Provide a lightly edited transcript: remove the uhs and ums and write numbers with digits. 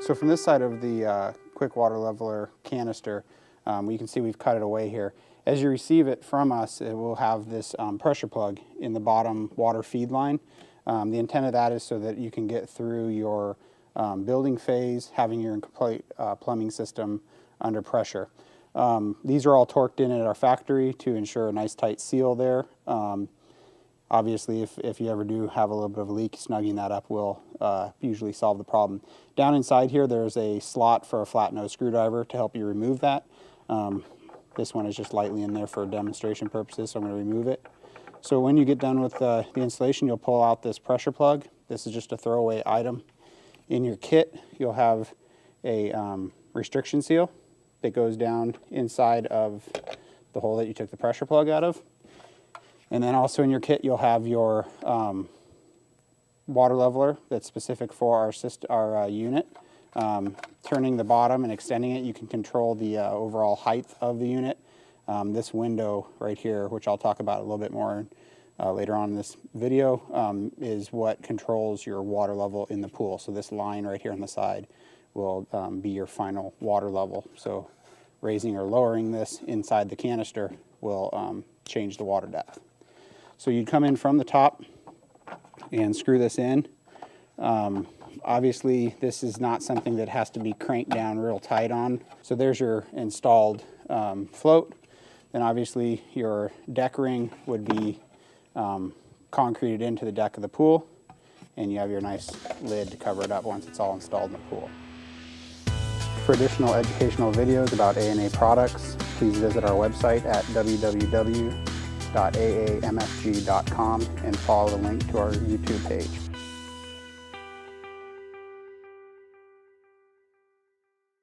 So from this side of the Quik water leveler canister, you can see we've cut it away here. As you receive it from us, it will have this pressure plug in the bottom water feed line. The intent of that is so that you can get through your building phase, having your complete plumbing system under pressure. These are all torqued in at our factory to ensure a nice tight seal there. Obviously, if you ever do have a little bit of a leak, snugging that up will usually solve the problem. Down inside here, there's a slot for a flat nose screwdriver to help you remove that. This one is just lightly in there for demonstration purposes, so I'm going to remove it. So when you get done with the installation, you'll pull out this pressure plug. This is just a throwaway item. In your kit, you'll have a restriction seal that goes down inside of the hole that you took the pressure plug out of. And then also in your kit, you'll have your water leveler that's specific for our unit. Turning the bottom and extending it, you can control the overall height of the unit. This window right here, which I'll talk about a little bit more later on in this video, is what controls your water level in the pool. So this line right here on the side will be your final water level. So raising or lowering this inside the canister will change the water depth. So you'd come in from the top and screw this in. Obviously, this is not something that has to be cranked down real tight on. So there's your installed float. Then obviously your deck ring would be concreted into the deck of the pool, and you have your nice lid to cover it up once it's all installed in the pool. For additional educational videos about A&A products, please visit our website at www.aamfg.com and follow the link to our YouTube page.